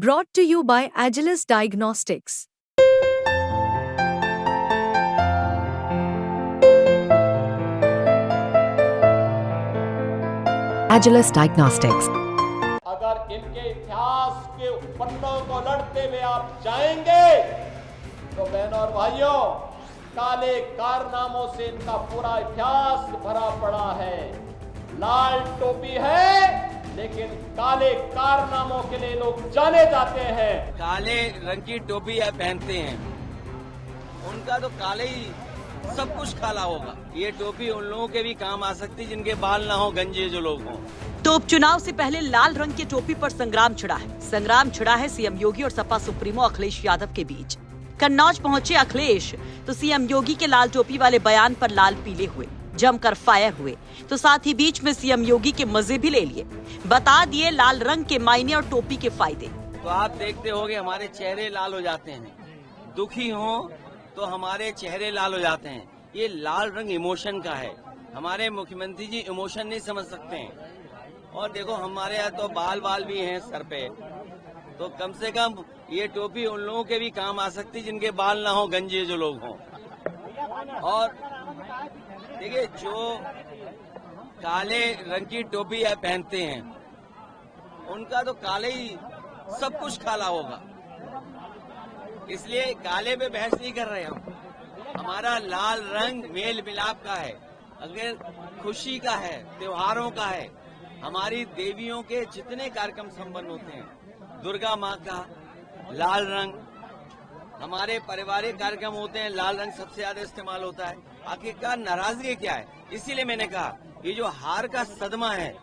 Brought to you by Agilus Diagnostics. Agilus Diagnostics. अगर इनके इतिहास के पन्नों को लड़ते हुए आप जाएंगे तो बहनों और भाइयों, काले कारनामों से इनका पूरा इतिहास भरा पड़ा है। लाल टोपी है लेकिन काले कारनामों के लिए लोग जाने जाते हैं। काले रंग की टोपी पहनते हैं, उनका तो काले ही सब कुछ काला होगा। ये टोपी उन लोगों के भी काम आ सकती है जिनके बाल ना हो, गंजे जो लोग हों। तो उपचुनाव से पहले लाल रंग की टोपी पर संग्राम छिड़ा है सीएम योगी और सपा सुप्रीमो अखिलेश यादव के बीच। कन्नौज पहुंचे अखिलेश तो सीएम योगी के लाल टोपी वाले बयान पर लाल पीले हुए, जमकर फायर हुए, तो साथ ही बीच में सीएम योगी के मजे भी ले लिए, बता दिए लाल रंग के मायने और टोपी के फायदे। तो आप देखते होंगे हमारे चेहरे लाल हो जाते हैं, दुखी हो तो हमारे चेहरे लाल हो जाते हैं। ये लाल रंग इमोशन का है। हमारे मुख्यमंत्री जी इमोशन नहीं समझ सकते हैं। और देखो हमारे यहाँ तो बाल भी हैं सर पे, तो कम से कम ये टोपी उन लोगों के भी काम आ सकती है जिनके बाल ना हो, गंजे जो लोग हों। और देखिए जो काले रंग की टोपी पहनते हैं, उनका तो काले ही सब कुछ काला होगा। इसलिए काले पे बहस नहीं कर रहे हम। हमारा लाल रंग मेल मिलाप का है, अगर खुशी का है, त्योहारों का है। हमारी देवियों के जितने कार्यक्रम संपन्न होते हैं, दुर्गा माँ का लाल रंग, हमारे पारिवारिक कार्यक्रम होते हैं, लाल रंग सबसे ज्यादा इस्तेमाल होता है। आखिरकार नाराजगी क्या है? इसीलिए मैंने कहा ये जो हार का सदमा है,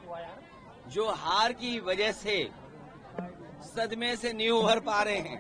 जो हार की वजह से सदमे से नहीं उभर पा रहे हैं,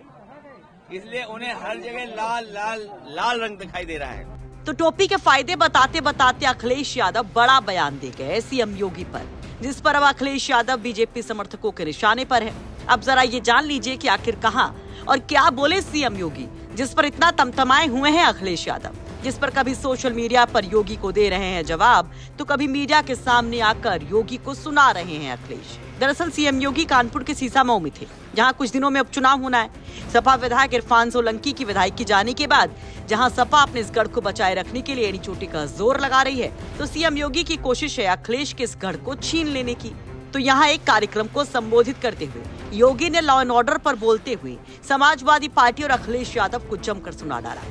इसलिए उन्हें हर जगह लाल रंग दिखाई दे रहा है। तो टोपी के फायदे बताते बताते अखिलेश यादव बड़ा बयान दे गए सीएम योगी पर, जिस पर अब अखिलेश यादव बीजेपी समर्थकों के निशाने पर है। अब जरा ये जान लीजिए कि आखिर कहां और क्या बोले सीएम योगी, जिस पर इतना तमतमाए हुए हैं अखिलेश यादव, जिस पर कभी सोशल मीडिया पर योगी को दे रहे हैं जवाब, तो कभी मीडिया के सामने आकर योगी को सुना रहे हैं अखिलेश। दरअसल सीएम योगी कानपुर के सीसामऊ में थे, जहां कुछ दिनों में उपचुनाव होना है। सपा विधायक इरफान सोलंकी की विधायकी जाने के बाद जहां सपा अपने इस गढ़ को बचाए रखने के लिए एड़ी चोटी का जोर लगा रही है, तो सीएम योगी की कोशिश है अखिलेश के इस गढ़ को छीन लेने की। तो यहाँ एक कार्यक्रम को संबोधित करते हुए योगी ने लॉ एंड ऑर्डर पर बोलते हुए समाजवादी पार्टी और अखिलेश यादव को जमकर सुना डाला।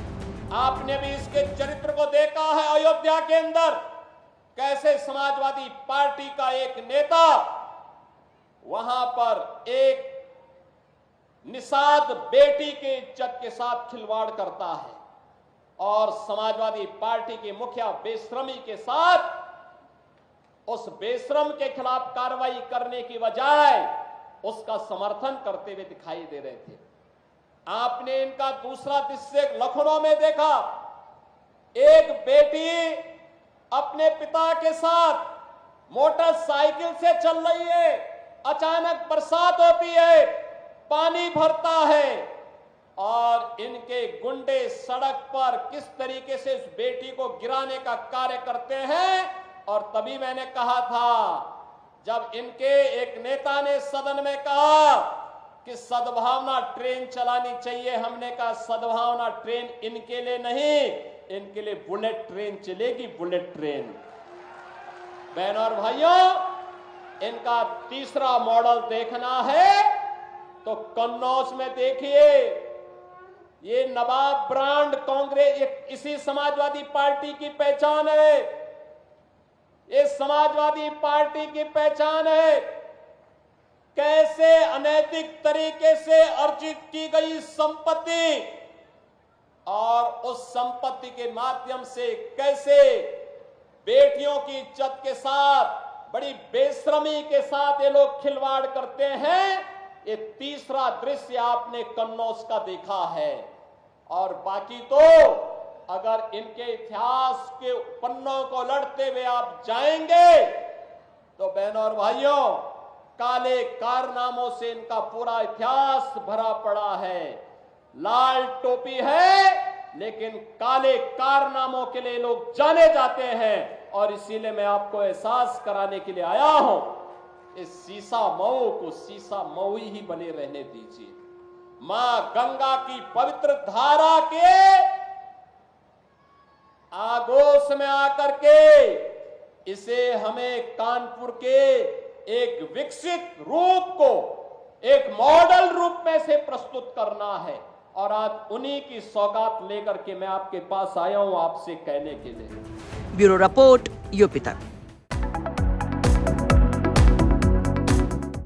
आपने भी इसके चरित्र को देखा है अयोध्या के अंदर, कैसे समाजवादी पार्टी का एक नेता वहां पर एक निषाद बेटी के इज्जत के साथ खिलवाड़ करता है और समाजवादी पार्टी के मुखिया बेशर्मी के साथ उस बेशरम के खिलाफ कार्रवाई करने की बजाय उसका समर्थन करते हुए दिखाई दे रहे थे। आपने इनका दूसरा दृश्य लखनऊ में देखा, एक बेटी अपने पिता के साथ मोटरसाइकिल से चल रही है, अचानक बरसात होती है, पानी भरता है और इनके गुंडे सड़क पर किस तरीके से उस बेटी को गिराने का कार्य करते हैं। और तभी मैंने कहा था, जब इनके एक नेता ने सदन में कहा कि सद्भावना ट्रेन चलानी चाहिए, हमने कहा सद्भावना ट्रेन इनके लिए नहीं, इनके लिए बुलेट ट्रेन चलेगी, बुलेट ट्रेन। बहनों और भाइयों, इनका तीसरा मॉडल देखना है तो कन्नौज में देखिए, ये नवाब ब्रांड कांग्रेस इसी समाजवादी पार्टी की पहचान है। ये समाजवादी पार्टी की पहचान है, कैसे अनैतिक तरीके से अर्जित की गई संपत्ति और उस संपत्ति के माध्यम से कैसे बेटियों की इज्जत के साथ बड़ी बेशर्मी के साथ ये लोग खिलवाड़ करते हैं। ये तीसरा दृश्य आपने कन्नौज का देखा है। और बाकी तो अगर इनके इतिहास के पन्नों को लड़ते हुए आप जाएंगे तो बहनों और भाइयों, काले कारनामों से इनका पूरा इतिहास भरा पड़ा है। लाल टोपी है लेकिन काले कारनामों के लिए लोग जाने जाते हैं और इसीलिए मैं आपको एहसास कराने के लिए आया हूं इस सीसा मऊ को सीसा मऊ ही बने रहने दीजिए। मां गंगा की पवित्र धारा के आगोश में आकर के इसे हमें कानपुर के एक विकसित रूप को एक मॉडल रूप में से प्रस्तुत करना है, और आज उन्हीं की सौगात लेकर के मैं आपके पास आया हूं आपसे कहने के लिए। ब्यूरो रिपोर्ट, यूपी तक।